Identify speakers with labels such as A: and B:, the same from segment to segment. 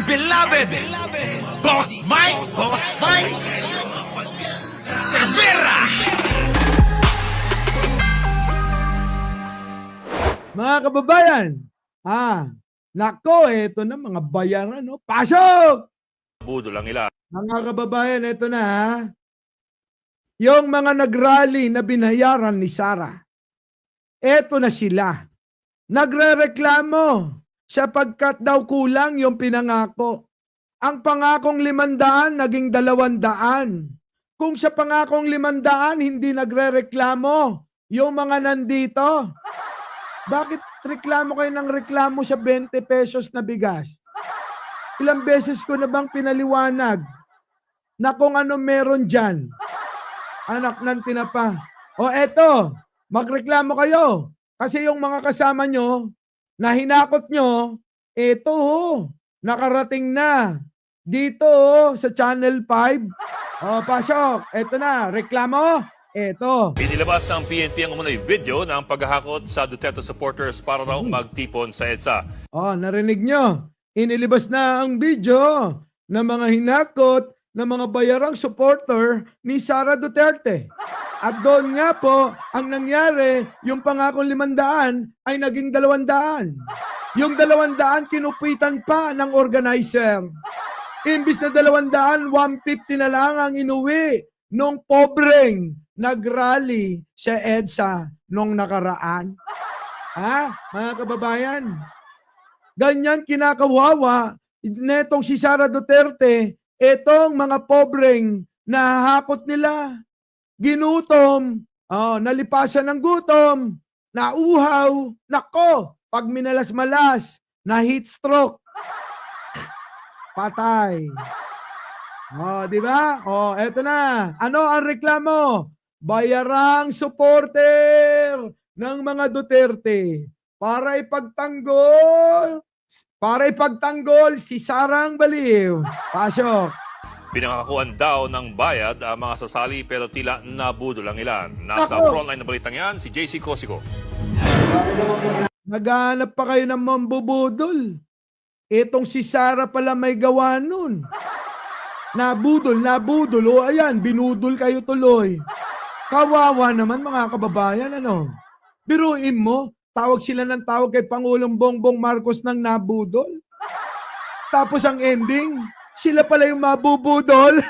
A: beloved Boss Mike Cervera.
B: Mga kababayan, nako, eto na mga bayaran, no? Pasok!
C: Budol ang ilan.
B: Mga kababayan, eto na, ha? Yung mga nag-rally na binayaran ni Sara, eto na sila. Nagrereklamo sapagkat daw kulang yung pinangako. Ang pangakong 500 naging 200. Kung sa pangakong 500 hindi nagrereklamo yung mga nandito, bakit reklamo kayo ng reklamo sa 20 pesos na bigas? Ilang beses ko na bang pinaliwanag na kung ano meron dyan? Anak ng tinapa. O eto, magreklamo kayo. Kasi yung mga kasama nyo, na hinakot nyo, eto nakarating na. Dito sa Channel 5. O, pasok. Eto na, reklamo. Eto.
C: Inilabas ng PNP ang umunoy video ng paghahakot sa Duterte supporters para raw magtipon sa EDSA.
B: Oh, narinig nyo. Inilabas na ang video ng mga hinakot ng mga bayarang supporter ni Sara Duterte. At doon nga po, ang nangyari, yung pangakong 500 ay naging 200. Yung 200 kinupitan pa ng organizer. Imbis na 200, 150 na lang ang inuwi nung pobreng nag-rally sa EDSA nung nakaraan. Mga kababayan? Ganyan kinakawawa netong si Sara Duterte, etong mga pobreng nahahakot nila. Ginutom, nalipasan ng gutom, nauhaw, nako, pag minalas-malas, na heat stroke, patay. Di ba? Eto na. Ano ang reklamo? Bayarang supporter ng mga Duterte para ipagtanggol si Sarang Baliw. Pasok.
C: Pinangakuan daw ng bayad ang mga sasali pero tila nabudol ang ilan. Nasa frontline ng balitang yan, si JC Cosico.
B: Naghanap pa kayo ng mambubudol. Etong si Sara pala may gawa nun. Nabudol. O ayan, binudol kayo tuloy. Kawawa naman mga kababayan, ano? Biruin mo, tawag sila ng tawag kay Pangulong Bongbong Marcos ng nabudol. Tapos ang ending, sila pala yung mabubudol.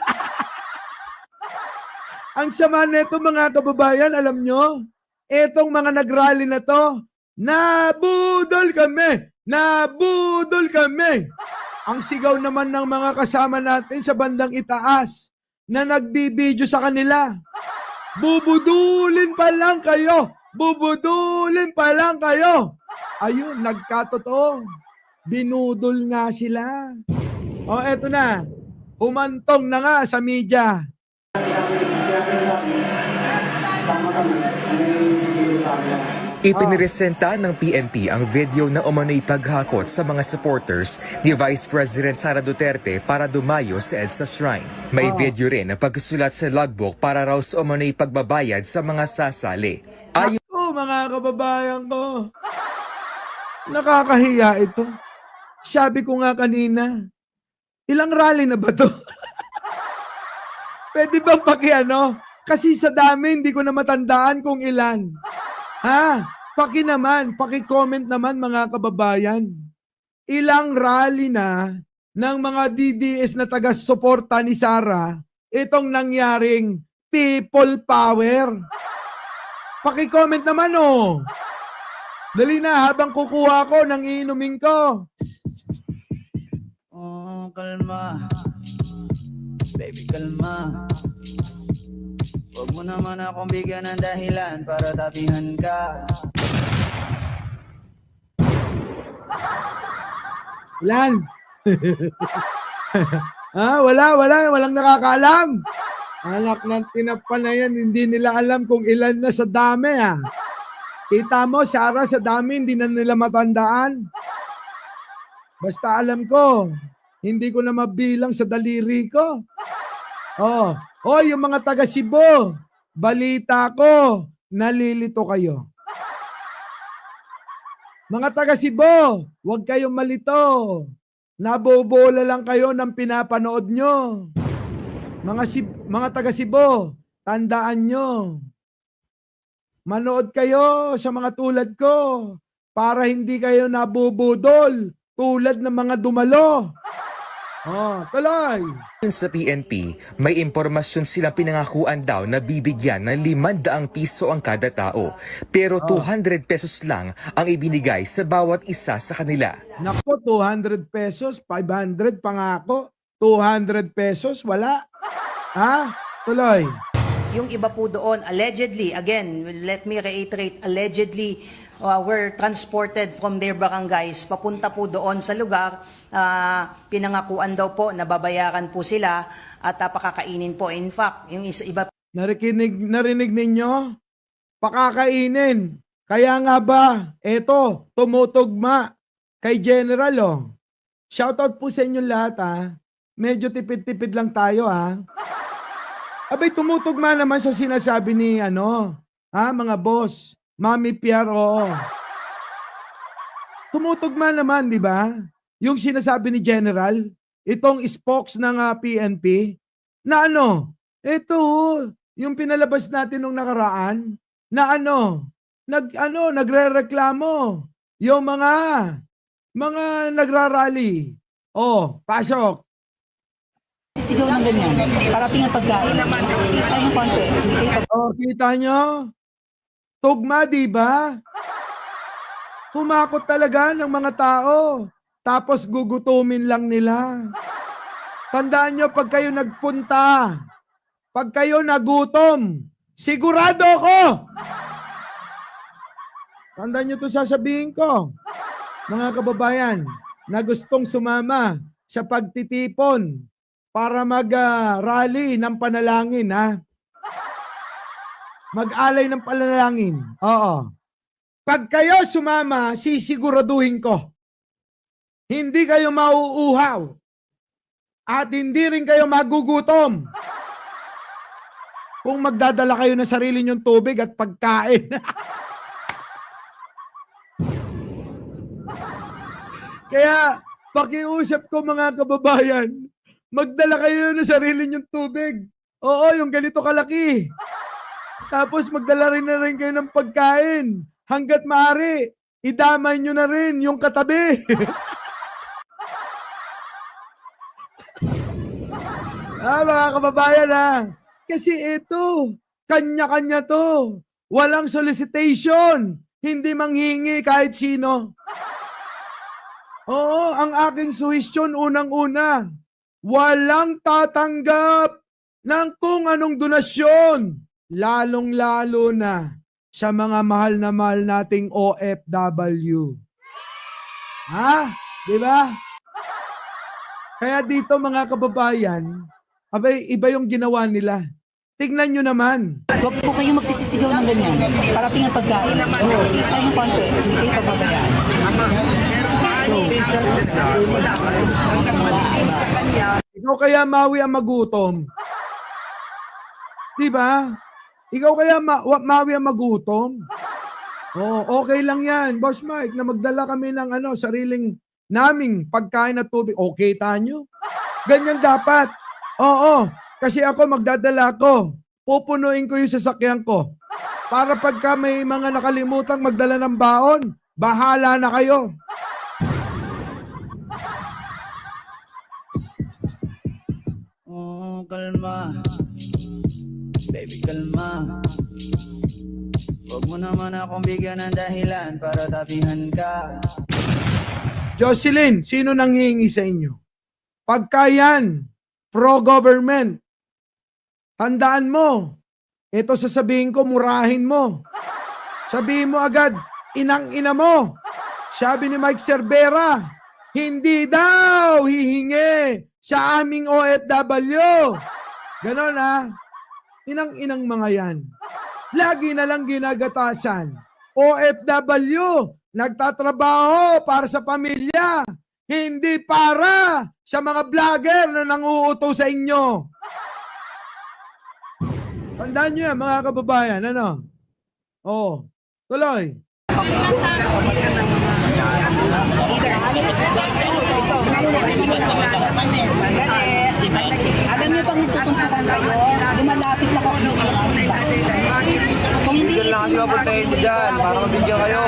B: Ang sama neto mga kababayan, alam nyo, etong mga nag-rally na to, nabudol kami! Nabudol kami! Ang sigaw naman ng mga kasama natin sa bandang itaas na nagbibideo sa kanila, bubudulin pa lang kayo! Bubudulin pa lang kayo! Ayun, nagkatotoo. Binudol nga sila. Eto na. Humantong na nga sa media.
D: Ipiniresenta ng PNP ang video na umano'y paghakot sa mga supporters ni Vice President Sara Duterte para dumayo sa EDSA Shrine. May video rin na pagsusulat sa logbook para raw sa umano'y pagbabayad sa mga sasali.
B: Mga kababayan ko, nakakahiya ito. Sabi ko nga kanina, ilang rally na ba to? Pwede bang Kasi sa dami, hindi ko na matandaan kung ilan. Paki-comment naman mga kababayan. Ilang rally na ng mga DDS na taga-suporta ni Sara itong nangyaring people power. Paki-comment naman Dali na habang kukuha ko ng iinumin ko.
E: Kalma. Baby, kalma. Huwag mo naman akong bigyan ng dahilan para tabihan ka.
B: Ilan? Walang nakakaalam. Anak ng tinapa na yan, hindi nila alam kung ilan na sa dami. Kita mo, Sara, sa dami, hindi na nila matandaan. Basta alam ko, hindi ko na mabilang sa daliri ko. Yung mga taga Cebu, balita ko, nalilito kayo. Mga taga Cebu, huwag kayong malito. Nabobola lang kayo ng pinapanood nyo. Mga taga Cebu, tandaan nyo. Manood kayo sa mga tulad ko para hindi kayo nabubudol tulad ng mga dumalo. Oh, tuloy.
D: Yun sa PNP, may impormasyon silang pinangakuan daw na bibigyan ng 500 piso ang kada tao. Pero 200 pesos lang ang ibinigay sa bawat isa sa kanila.
B: Nako, 200 pesos, 500 pangako, 200 pesos, wala. Ha? Tuloy.
F: Yung iba po doon, allegedly, again, let me reiterate, allegedly, were transported from their barangays papunta po doon sa lugar. Pinangakuan daw po na babayaran po sila at pakakainin po. In fact, yung iba
B: Narinig ninyo? Pakakainin. Kaya nga ba, eto, tumutugma kay General, oh. Shoutout po sa inyo lahat, ha. Medyo tipid-tipid lang tayo, ha. Abay, tumutugma naman sa sinasabi ni, mga boss, Mami Pierre, oo. Tumutugma naman, di ba? Yung sinasabi ni General, itong spokes ng PNP, na ito, yung pinalabas natin nung nakaraan, na nagrereklamo, yung mga nagrarally. Oh, pasok.
E: Sisigaw ng ganyan. Parating ang pagkain. Please tayo ng konti. Sige,
B: Oh, kita nyo? Tugma, di ba? Kumakot talaga ng mga tao. Tapos gugutumin lang nila. Tandaan nyo, pag kayo nagpunta, pag kayo nagutom, sigurado ko! Tandaan nyo ito sasabihin ko. Mga kababayan, na gustong sumama sa pagtitipon para mag-rally ng panalangin, ha? Mag-alay ng panalangin. Oo. Pag kayo sumama, sisiguraduhin ko. Hindi kayo mauuhaw. At hindi rin kayo magugutom. Kung magdadala kayo ng sarili nyong tubig at pagkain. Kaya, pakiusap ko mga kababayan, magdala kayo ng sarili nyong tubig. Oo, yung ganito kalaki. Tapos magdala rin na rin kayo ng pagkain. Hanggat maaari, idamay nyo na rin yung katabi. Mga kababayan, kasi ito, kanya-kanya to. Walang solicitation. Hindi manghingi kahit sino. Oo, ang aking suhestyon unang-una, walang tatanggap ng kung anong donasyon. Lalong-lalo na sa mga mahal na mahal nating OFW. Ha? Di ba? Kaya dito mga kababayan, abay, iba yung ginawa nila. Tignan nyo naman.
E: Huwag po kayong magsisisigaw ng ganyan. Parating ang pagkain. Please tayo ng konti. Sige, papabayaan.
B: Ikaw kaya mawi ang magutom. Di ba? Ikaw kaya mawi ang magutom. Oh, okay lang yan, Boss Mike, na magdala kami ng sariling naming pagkain at tubig. Okay tanyo? Ganyan dapat. Oo, kasi ako magdadala ko. Pupunuin ko yung sasakyan ko. Para pagka may mga nakalimutang magdala ng baon, bahala na kayo.
E: Oh, kalma. Baby, kalma. Huwag mo naman akong bigyan ng dahilan para tapihan ka.
B: Jocelyn, sino nanghihingi sa inyo? Pagka yan, pro-government, tandaan mo, ito sasabihin ko, murahin mo. Sabihin mo agad, inang-ina mo. Sabi ni Mike Cervera, hindi daw hihingi sa aming OFW. Ganon, inang-inang mga yan. Lagi na lang ginagatasan. OFW, nagtatrabaho para sa pamilya. Hindi para sa mga vlogger na nanguuto sa inyo. Tandaan nyo yan, mga kababayan. Oh, tuloy.
E: lang kasi mapuntahin nyo dyan para mabigyan kayo.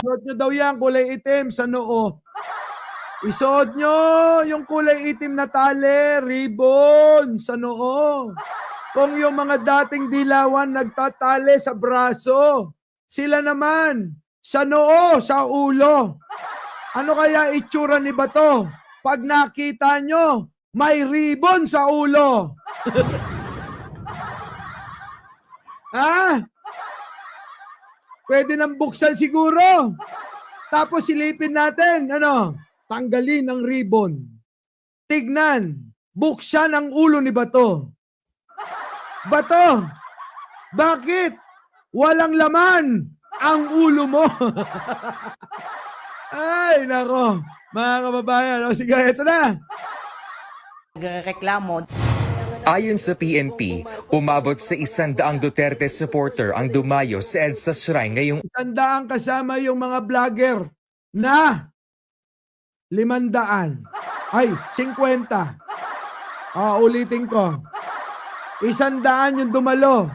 B: Isuot nyo daw yan, kulay itim sa noo. Isuot nyo yung kulay itim na tali, ribbon sa noo. Kung yung mga dating dilawan nagtatali sa braso, sila naman sa noo, sa ulo. Ano kaya itsura ni Bato? Pag nakita nyo, may ribbon sa ulo. Ha? Pwede nang buksan siguro. Tapos silipin natin, tanggalin ang ribbon. Tignan, buksan ang ulo ni Bato. Bato, bakit walang laman ang ulo mo? Ay, nako, mga kababayan. O sige, ito na.
F: Nagreklamo.
D: Ayon sa PNP, umabot sa 100 Duterte supporter ang dumayo sa EDSA Shrine ngayong
B: 100 kasama yung mga vlogger na 500. Ay, 50. Ulitin ko. 100 yung dumalo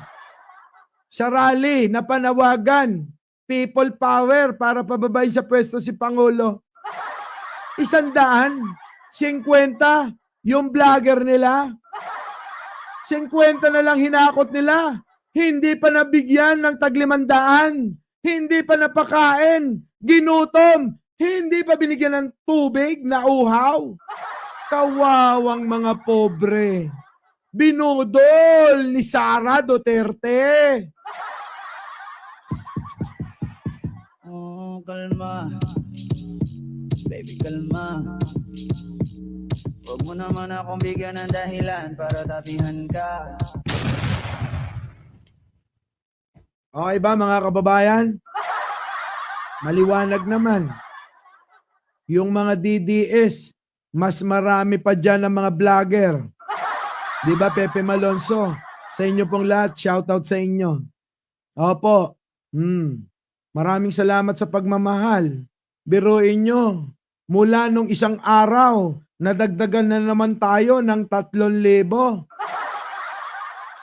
B: sa rally na panawagan people power para pababain sa pwesto si Pangulo. 100, 50 yung vlogger nila. 50 na lang hinakot nila. Hindi pa nabigyan ng tag-500. Hindi pa napakain. Ginutom. Hindi pa binigyan ng tubig na uhaw. Kawawang mga pobre. Binudol ni Sara Duterte.
E: Oh, kalma. Baby, kalma. Huwag mo naman akong bigyan ng dahilan para tapihan ka.
B: Okay ba mga kababayan? Maliwanag naman. Yung mga DDS, mas marami pa dyan ng mga vlogger. Di ba, Pepe Malonzo? Sa inyo pong lahat, shoutout sa inyo. Opo. Maraming salamat sa pagmamahal. Biruin nyo, mula nung isang araw, nadagdagan na naman tayo ng 3,000.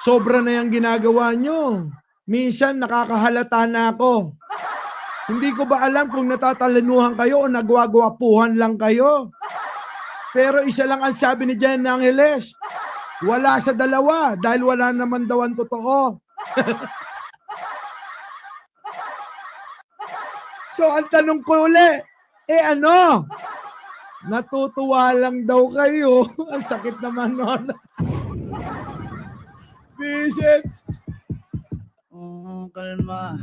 B: Sobra na yung ginagawa nyo. Minsan nakakahalata na ako. Hindi ko ba alam kung natatalanuhan kayo o nagwagwapuhan lang kayo? Pero isa lang ang sabi ni Jen Angeles. Wala sa dalawa dahil wala naman daw ang totoo. So ang tanong ko uli, natutuwa lang daw kayo. Ang sakit naman nun. Visit.
E: Oh, kalma.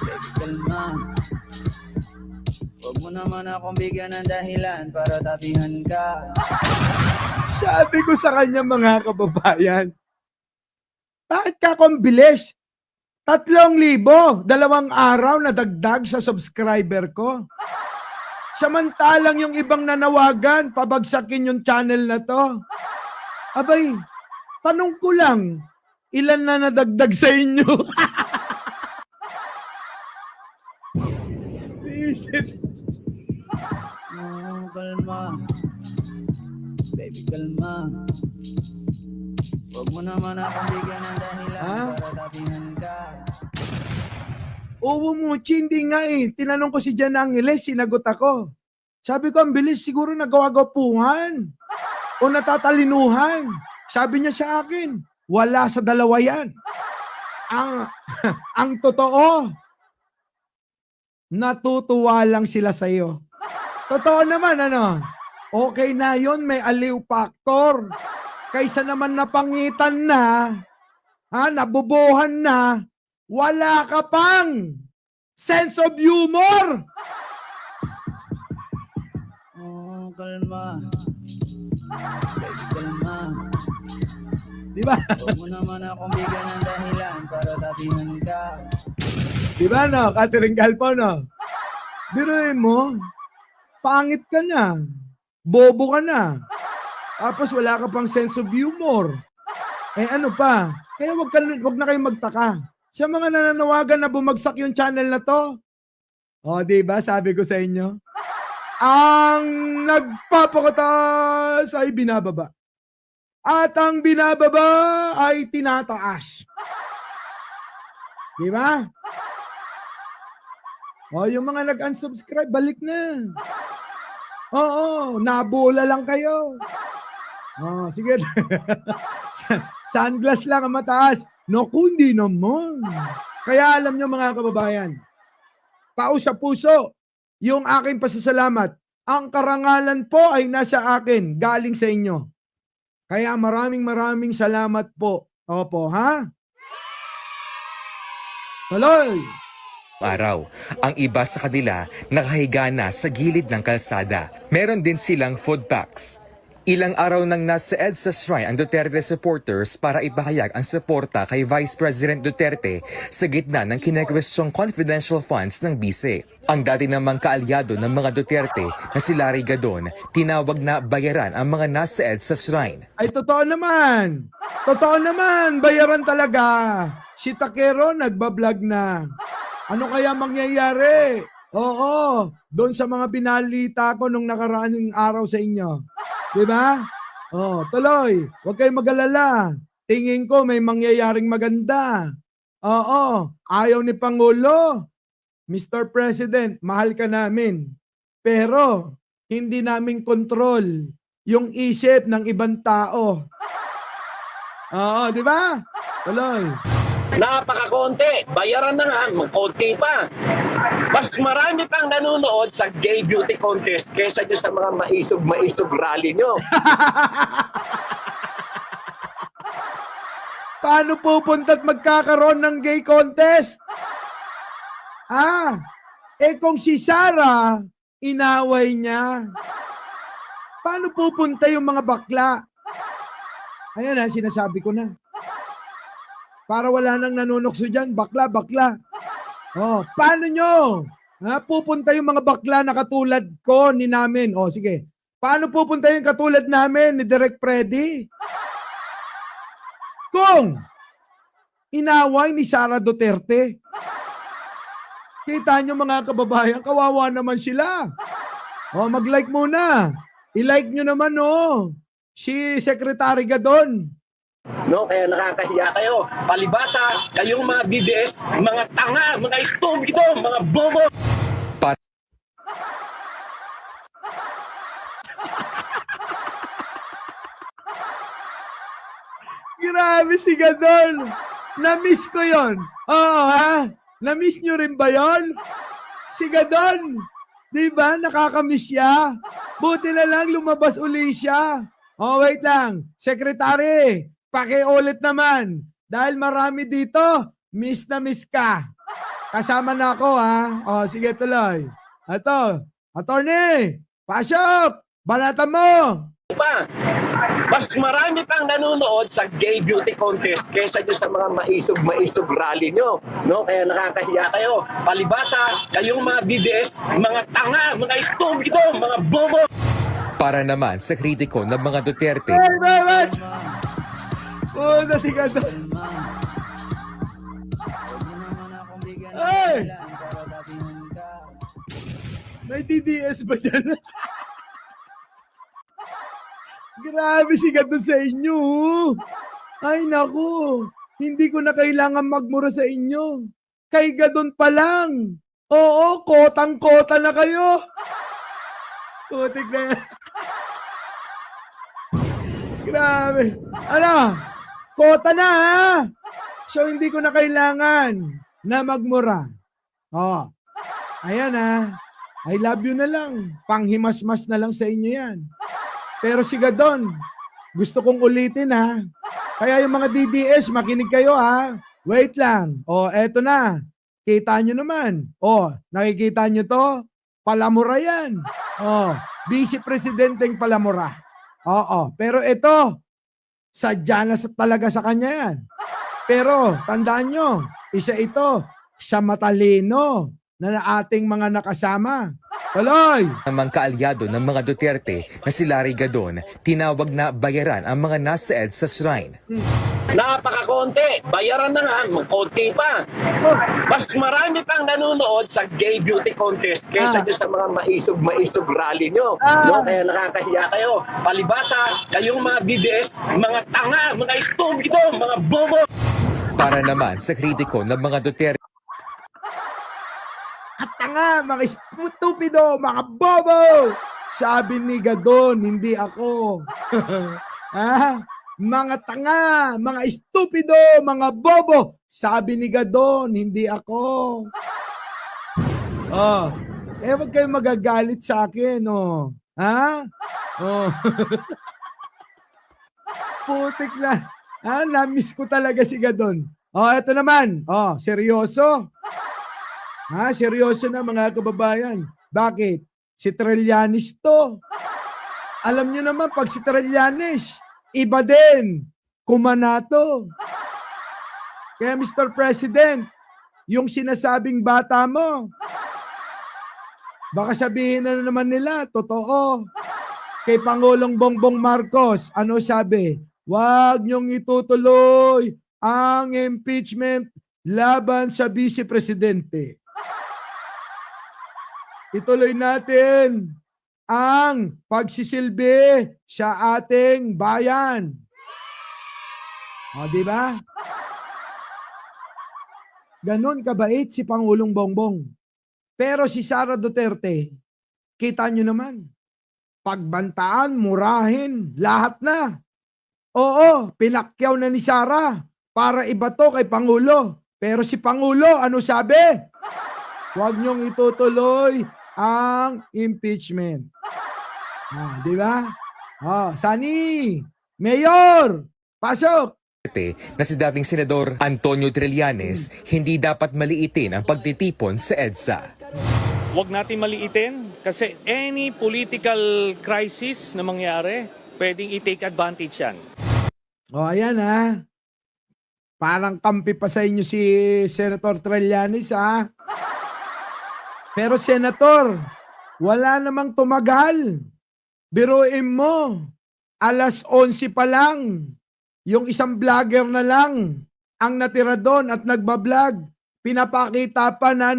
E: Baby, kalma. Huwag mo naman akong bigyan ng dahilan para tapihan ka.
B: Sabi ko sa kanya mga kababayan, bakit ka akong bilis? 3,000, 2 araw na dagdag sa subscriber ko. Samantalang yung ibang nanawagan, pabagsakin yung channel na to. Abay, tanong ko lang, ilan na nadagdag sa inyo?
E: Oh, kalma. Baby, kalma. Huwag mo naman akong bigyan ng dahilan para tapihan ka.
B: Oo mo, hindi nga eh. Tinanong ko si Jan Angeles, sinagot ako. Sabi ko, ang bilis siguro nagawagapuhan o natatalinuhan. Sabi niya sa akin, wala sa dalawa yan. Ang totoo, natutuwa lang sila sa iyo. Totoo naman, okay na yon, may aliw factor. Kaysa naman napangitan na, nabubuhan na, wala ka pang sense of humor.
E: Oh, kalma. Baby, kalma.
B: Di ba?
E: Huwag mo naman akong bigyan ng dahilan para tapihan ka.
B: Di ba, Catherine Galpo, biruin mo, pangit ka na, bobo ka na, tapos wala ka pang sense of humor. Ano pa? Kaya wag na kayong magtaka. Sa mga nananawagan na bumagsak yung channel na to, di ba, sabi ko sa inyo, ang nagpapakatas ay binababa. At ang binababa ay tinataas. Di ba? O, yung mga nag-unsubscribe, balik na. Oo, nabula lang kayo. Oh, sige. Sunglass lang ang mataas. No, kundi naman. Kaya alam nyo mga kababayan, tao sa puso, yung aking pasasalamat, ang karangalan po ay nasa akin, galing sa inyo. Kaya maraming salamat po. Opo, ha? Tuloy!
D: Araw. Ang iba sa kanila nakahiga na sa gilid ng kalsada. Meron din silang food packs. Ilang araw nang nasa EDSA Shrine ang Duterte supporters para ipahayag ang suporta kay Vice President Duterte sa gitna ng kinekwestyong confidential funds ng bise. Ang dati namang kaalyado ng mga Duterte na si Larry Gadon, tinawag na bayaran ang mga nasa EDSA Shrine.
B: Ay, totoo naman. Totoo naman. Bayaran talaga. Si Takero nagbablog na. Ano kaya mangyayari? Oo. Doon sa mga binalita ko nung nakaraang araw sa inyo. Diba? Oh, tuloy. Huwag kayong mag-alala. Tingin ko may mangyayaring maganda. Oo. Ayaw ni Pangulo. Mr. President, mahal ka namin. Pero, hindi namin control yung isip ng ibang tao. Oo, di ba? Tuloy.
G: Napakakonti. Bayaran na nga, konti pa. Mas marami pang nanonood sa gay beauty contest kesa dyan sa mga maisog rally nyo.
B: Paano pupunta't magkakaroon ng gay contest? Kung si Sara, inaway niya. Paano pupunta yung mga bakla? Ayan na, sinasabi ko na. Para wala nang nanunokso dyan, bakla. Oh, paano nyo? Pupunta yung mga bakla na katulad ko ni namin. Oh, sige. Paano pupunta yung katulad namin ni Direk Freddy? Kung inaway ni Sara Duterte. Kita nyo mga kababayan, kawawa naman sila. Oh, mag-like muna. I-like nyo naman, si Secretary Gadon.
G: No, kaya nakakahiya kayo. Palibasa, kayong mga DDS, mga tanga, mga istubido, mga bobo.
B: Grabe si Gadon. Na-miss ko yon. Oo, ha? Na-miss nyo rin ba yon? Si Gadon. Di ba? Nakakamiss siya. Buti na lang lumabas uli siya. Oh, wait lang. Secretary, pakiulit naman. Dahil marami dito, miss na miss ka. Kasama na ako, ha? Oh, sige, tuloy. Ito, attorney, pasok! Banatan mo!
G: Pa, mas marami pang nanonood sa gay beauty contest kesa dyan sa mga maisog rally nyo. No, kaya nakakahiya kayo. Palibasa, kayong mga DDS, mga tanga, mga istubido, mga bobo.
D: Para naman sa kritiko ng mga Duterte,
B: Wait! Una si Gadon.
E: Kalma. Huwag mo naman akong bigyan ng
B: Ay!
E: dahilan para tabihan ka.
B: May DDS ba dyan? Grabe si Gadon sa inyo. Ay naku, hindi ko na kailangan magmura sa inyo. Kay Gadon pa lang. Oo, kotang-kota na kayo. Putik na yan. Grabe. Ano? Kota na, ha? So, hindi ko na kailangan na magmura. Oh. Ayan, ha? I love you na lang. Panghimas-mas na lang sa inyo yan. Pero si Gadon, gusto kong ulitin, ha? Kaya yung mga DDS, makinig kayo, ha? Wait lang. Oh, eto na. Kita nyo naman. Oh, nakikita nyo to? Palamura yan. Oh, Vice Presidenteng Palamura. Oo, pero ito, sadya na talaga sa kanya yan. Pero, tandaan nyo, isa ito, sa matalino na ating mga nakasama. Tuloy!
D: namang kaalyado ng mga Duterte na si Larry Gadon, tinawag na bayaran ang mga nasa EDSA Shrine.
G: Napakakonti. Bayaran na nga, konti pa. Mas marami pang nanonood sa gay beauty contest kesa dyan sa mga maisog rally nyo. No, kaya nakakahiya kayo. Palibasa, kayong mga DDS, mga tanga, mga istubido, mga bobo.
D: Para naman sa kritiko ng mga Duterte
B: At tanga, mga stupido, mga bobo! Sabi ni Gadon, hindi ako. Ha? Mga tanga, mga stupido, mga bobo! Sabi ni Gadon, hindi ako. Oh, wag kayong magagalit sa akin, oh. Ha? Oh. Putik na. Na-miss ko talaga si Gadon. Oh, eto naman. Oh, seryoso. Seryoso na mga kababayan. Bakit? Si Trillanes to. Alam nyo naman, pag si Trillanes, iba din. Kumanato. Kaya Mr. President, yung sinasabing bata mo, baka sabihin na naman nila, totoo. Kay Pangulong Bongbong Marcos, ano sabi? Huwag niyong itutuloy ang impeachment laban sa Vice Presidente. Ituloy natin ang pagsisilbi sa ating bayan. O, di ba? Ganon kabait si Pangulong Bongbong. Pero si Sara Duterte, kita nyo naman, pagbantaan, murahin, lahat na. Oo, pinakyaw na ni Sara para ibato kay Pangulo. Pero si Pangulo, ano sabi? Huwag niyong itutuloy ang impeachment. Di ba? Sani, Mayor, pasok!
D: na si dating Senador Antonio Trillanes hindi dapat maliitin ang pagtitipon sa EDSA.
H: Huwag natin maliitin kasi any political crisis na mangyari, pwedeng i-take advantage yan.
B: Ayan Parang kampi pa sa inyo si Senator Trillanes Pero Senator, wala namang tumagal. Biruin mo, alas 11 pa lang. Yung isang vlogger na lang ang natira doon at nagbablog. Pinapakita pa na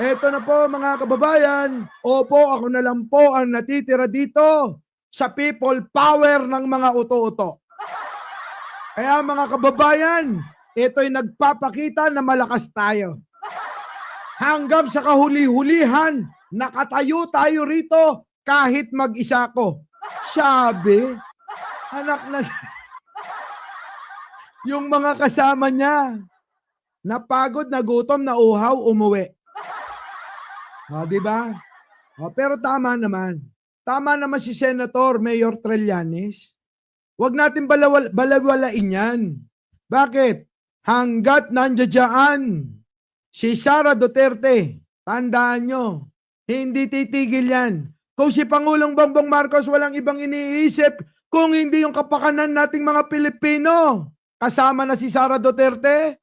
B: Eto na po mga kababayan. Opo, ako na lang po ang natitira dito sa people power ng mga uto-uto. Kaya mga kababayan, ito'y nagpapakita na malakas tayo. Hanggang sa kahuli-hulihan, nakatayo tayo rito kahit mag-isa ko. Sabi, anak na... Yung mga kasama niya, napagod, nagutom, nauhaw, umuwi. Di ba? Pero tama naman. Tama naman si Senator Mayor Trillanes. Huwag natin balawalain yan. Bakit? Hanggat nandiyan si Sara Duterte, tandaan nyo, hindi titigil yan. Kung si Pangulong Bongbong Marcos walang ibang iniisip kung hindi yung kapakanan nating mga Pilipino. Kasama na si Sara Duterte.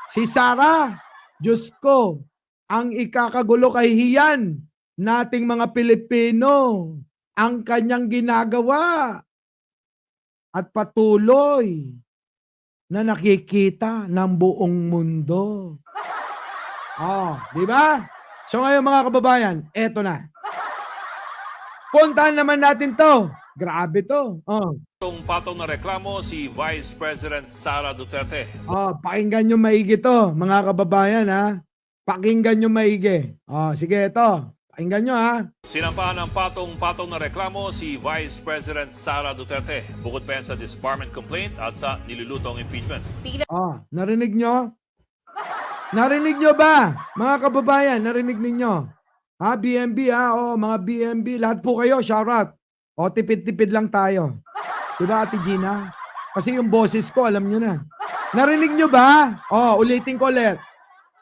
B: Si Sara, Diyos ko, ang ikakagulo kahihiyan nating mga Pilipino, ang kanyang ginagawa at patuloy na nakikita ng buong mundo. Di ba? So ngayon mga kababayan, eto na. Puntahan naman natin to. Grabe to.
C: Patong na reklamo si Vice President Sara Duterte.
B: Pakinggan nyo maigi to, mga kababayan Pakinggan nyo maigi. Sige ito. Pakinggan nyo
C: Sinampahan ng patong na reklamo si Vice President Sara Duterte. Bukod pa yan sa disbarment complaint at sa nilulutong impeachment.
B: Narinig nyo? Narinig nyo ba? Mga kababayan, narinig ninyo? BMB mga BMB, lahat po kayo, shoutout. Tipid-tipid lang tayo. Diba, Ate Gina? Kasi yung boses ko, alam nyo na. Narinig nyo ba? Ulitin ko ulit.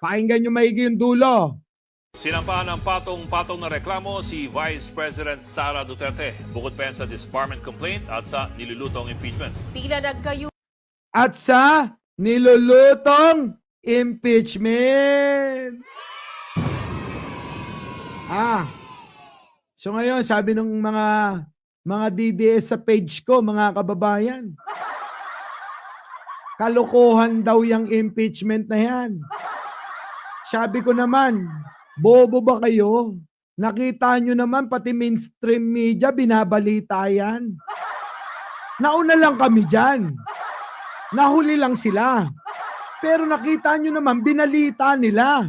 B: Pakinggan nyo maigi yung dulo.
C: Sinampahan ng patong na reklamo si Vice President Sara Duterte. Bukod pa yan sa disbarment complaint at sa nilulutong impeachment.
B: At sa nilulutong impeachment. So ngayon, sabi ng mga DDS sa page ko, mga kababayan, kalokohan daw yung impeachment na yan. Sabi ko naman, bobo ba kayo? Nakita nyo naman, pati mainstream media, binabalita yan. Nauna lang kami dyan. nahuli lang sila. Pero nakita nyo naman, binalita nila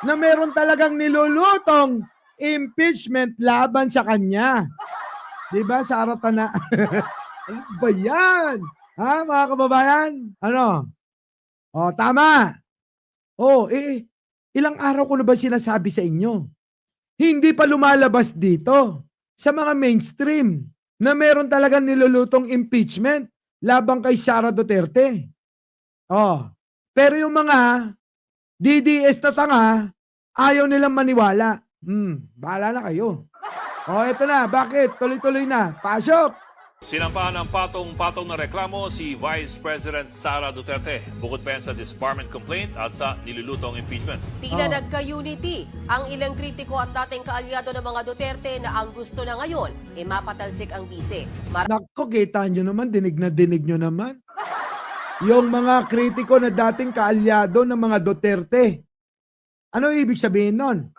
B: na meron talagang nilulutong impeachment laban sa kanya. Diba, Sara Tana? Ano ba yan? Ha, mga kababayan? Ano? O, tama. O, ilang araw ko na ba sinasabi sa inyo? Hindi pa lumalabas dito sa mga mainstream na meron talagang nilulutong impeachment laban kay Sara Duterte. O, pero yung mga DDS na tanga, ayaw nilang maniwala. Bahala na kayo. O, eto na. Bakit? Tuloy-tuloy na. Pasok!
C: Sinampahan ng patong-patong na reklamo si Vice President Sara Duterte. Bukod pa yan sa disbarment complaint at sa nilulutong impeachment.
I: Tila nagka-unity ang ilang kritiko at dating kaalyado ng mga Duterte na ang gusto na ngayon ay mapatalsik ang bise.
B: Nako, kita nyo naman, dinig nyo naman. Yung mga kritiko na dating kaalyado ng mga Duterte. Ano ibig sabihin nun?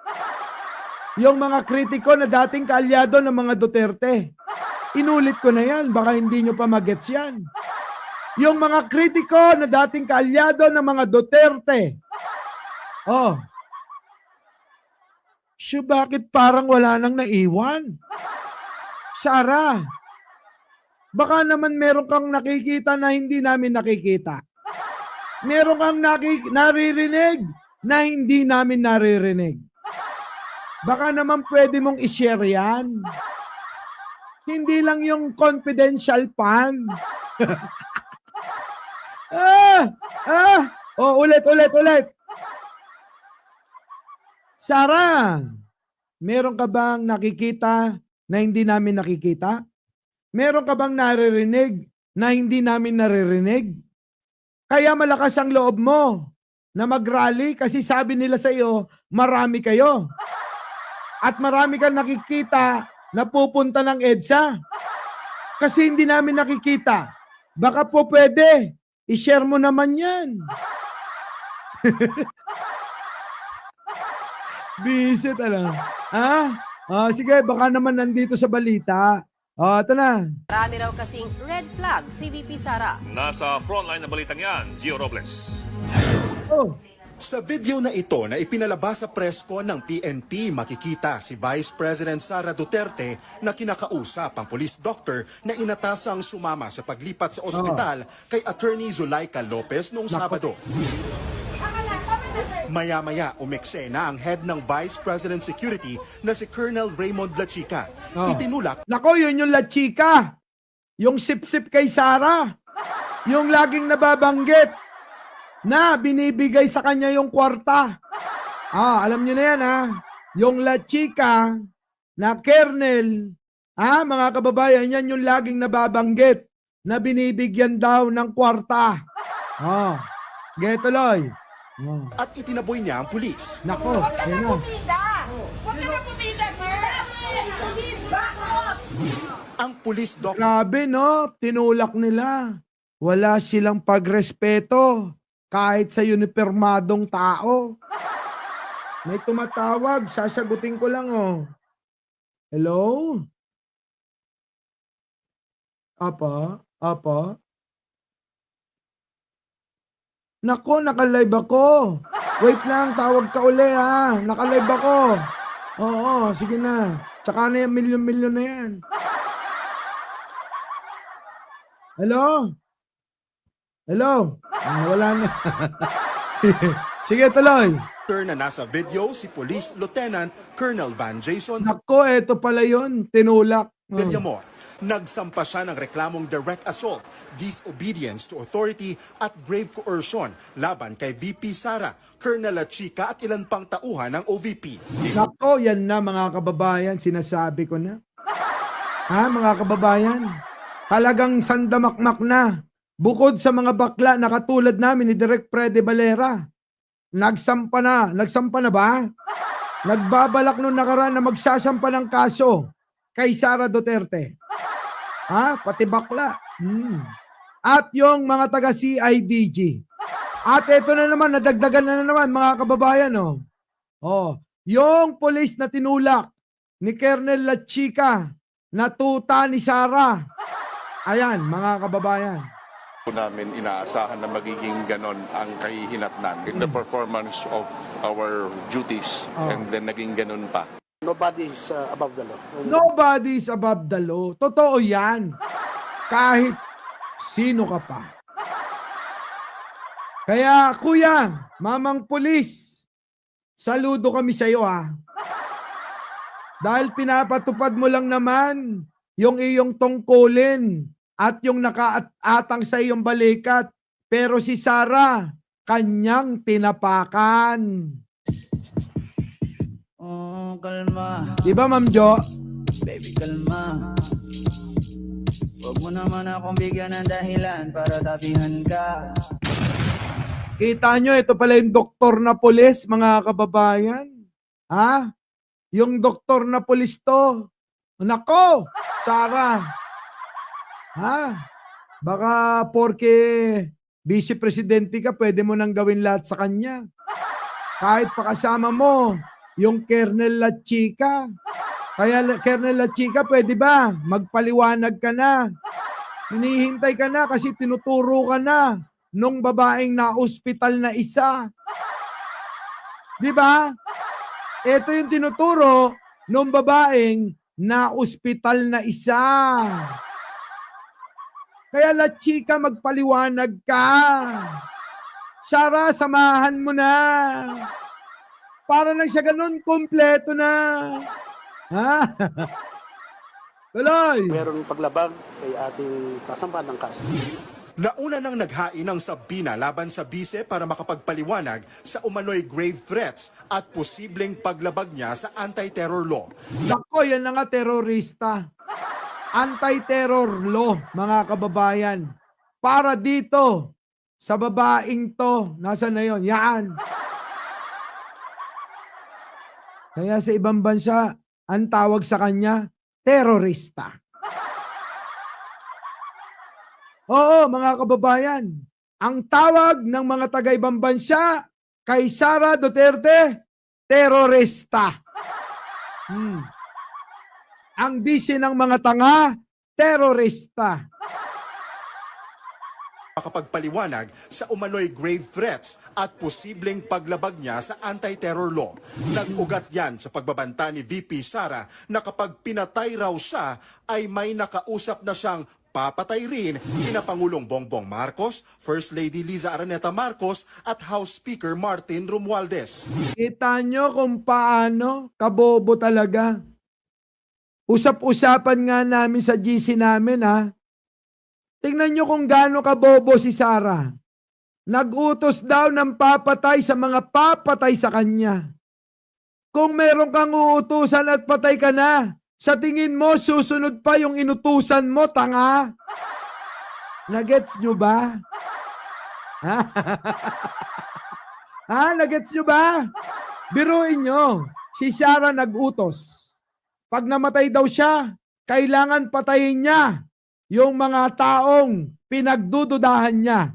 B: Yung mga kritiko na dating kaalyado ng mga Duterte. Inulit ko na yan, baka hindi nyo pa magets yan. Yung mga kritiko na dating kaalyado ng mga Duterte. Oh. So bakit parang wala nang naiwan? Sara, baka naman meron kang nakikita na hindi namin nakikita. Meron kang naririnig na hindi namin naririnig. Baka naman pwede mong i-share yan. Hindi lang yung confidential fund. Ulit. Sara, meron ka bang nakikita na hindi namin nakikita? Meron ka bang naririnig na hindi namin naririnig? Kaya malakas ang loob mo na mag-rally kasi sabi nila sa iyo, marami kayo. At marami kang nakikita na pupunta ng EDSA. Kasi hindi namin nakikita. Baka po pwede. I-share mo naman yan. Bisit, ano? Ha? Sige, baka naman nandito sa balita. Ito na.
I: Marami raw kasing red flag si VP Sara.
C: Nasa frontline na balitang yan, Gio Robles.
B: Oh.
J: Sa video na ito na ipinalabas sa presko ng PNP, makikita si Vice President Sara Duterte na kinakausap ang police doctor na inatasang sumama sa paglipat sa ospital kay Attorney Zulaika Lopez noong Sabado. Maya-maya umeksena ang head ng Vice President Security na si Colonel Raymond Lachica. Itinulak.
B: Nako, yun yung Lachica. Yung sip-sip kay Sara. Yung laging nababanggit na binibigay sa kanya yung kwarta. Alam niyo na yan, ha? Yung Lachica na Colonel, mga kababayan, yan yung laging nababanggit na binibigyan daw ng kwarta. Tuloy.
J: At itinaboy niya ang pulis.
B: Nako, yan o.
J: Ang pulis doctor.
B: Grabe, no? Tinulak nila. Wala silang pagrespeto. Kahit sa unipermadong tao. May tumatawag, sasagutin ko lang, oh. Hello? Apa? Nako, naka-live ako. Wait lang, tawag ka uli, ha. Naka-live ako. Oo, sige na. Tsaka na yan, milyon-milyon na yan. Hello? Wala na. Sige, tuloy.
J: Na nasa video si Police Lieutenant Colonel Van Jason
B: Nako, eto pala yun. Tinulak.
J: Villamor. Nagsampa siya ng reklamong direct assault, disobedience to authority at grave coercion laban kay VP Sara, Colonel Lachica at ilan pang tauhan ng OVP.
B: Nako, yan na mga kababayan. Sinasabi ko na. Mga kababayan. Talagang sandamakmak na. Bukod sa mga bakla na katulad namin ni Direk Freddy Valera, nagsampa na ba? Nagbabalak nung nakaraan na magsasampa ng kaso kay Sara Duterte. Pati bakla. At yung mga taga CIDG. At ito na naman, nadagdagan na naman mga kababayan. Yung police na tinulak ni Colonel Lachica na tuta ni Sara. Ayan, mga kababayan.
K: namin inaasahan na magiging ganon ang kahihinatnan in the performance of our duties and then naging ganon pa.
L: Nobody is above the law.
B: Nobody is above the law. Totoo yan. Kahit sino ka pa. Kaya, kuya, mamang pulis, saludo kami sa iyo, ha. Dahil pinapatupad mo lang naman yung iyong tungkulin at yung nakaatang sa iyong balikat. Pero si Sara, kanyang tinapakan.
E: Oh, kalma.
B: Di ba, Ma'am Jo?
E: Baby, kalma. Huwag mo naman akong bigyan ng dahilan para tabihan ka.
B: Kita nyo, ito pala yung doktor na pulis, mga kababayan. Ha? Yung doktor na pulis to. Nako, Sara. Ha? Baka porke vice-presidente ka, pwede mo nang gawin lahat sa kanya. Kahit pakasama mo, yung Colonel La Chica. Kaya Colonel La Chica, pwede ba? Magpaliwanag ka na. Hinihintay ka na kasi tinuturo ka na nung babaeng na-ospital na isa. Di ba? Ito yung tinuturo nung babaeng na-ospital na isa. Kaya La Chica, magpaliwanag ka. Sara, samahan mo na. Para lang siya ganun, kompleto na. Ha? Tuloy.
L: Meron paglabag kay ating kasampan ng kaso.
J: Nauna nang naghain ng Sabina laban sa bise para makapagpaliwanag sa umano'y grave threats at posibleng paglabag niya sa anti-terror law.
B: Nako, yan na nga, terorista. Anti-terror law, mga kababayan. Para dito, sa babaeng to, nasa na yon? Yan. Kaya sa ibang bansa, ang tawag sa kanya, terorista. Oo, mga kababayan, ang tawag ng mga taga-ibang bansa kay Sara Duterte, terorista. Ang bisi ng mga tanga, terorista.
J: Makapagpaliwanag sa umano'y grave threats at posibleng paglabag niya sa anti-terror law. Nag-ugat yan sa pagbabanta ni VP Sara na kapag pinatay raw siya ay may nakausap na siyang papatay rin kina Pangulong Bongbong Marcos, First Lady Liza Araneta Marcos at House Speaker Martin Romualdez.
B: Kita nyo kung paano kabobo talaga. Usap-usapan nga namin sa GC namin, ha. Tingnan nyo kung gaano kabobo si Sara. Nag-utos daw ng papatay sa mga papatay sa kanya. Kung meron kang uutusan at patay ka na, sa tingin mo, susunod pa yung inutusan mo, tanga? Nagets nyo ba? Ha? Ha? Nagets nyo ba? Biruin nyo, si Sara nag-utos. Pag namatay daw siya, kailangan patayin niya yung mga taong pinagdududahan niya.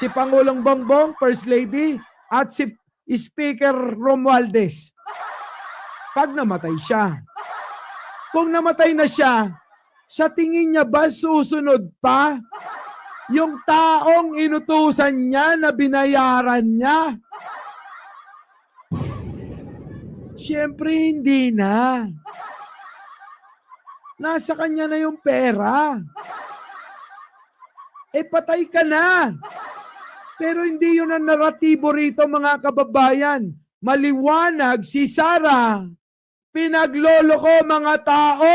B: Si Pangulong Bongbong, First Lady, at si Speaker Romualdez. Pag namatay siya. Kung namatay na siya, sa tingin niya ba susunod pa yung taong inutusan niya na binayaran niya? Siyempre hindi na. Nasa kanya na yung pera. Patay ka na. Pero hindi yun ang naratibo rito, mga kababayan. Maliwanag si Sara. Pinagloloko mga tao.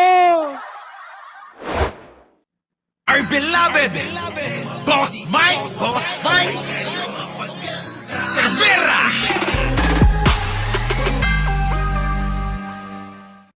A: Our beloved Boss Mike Cervera.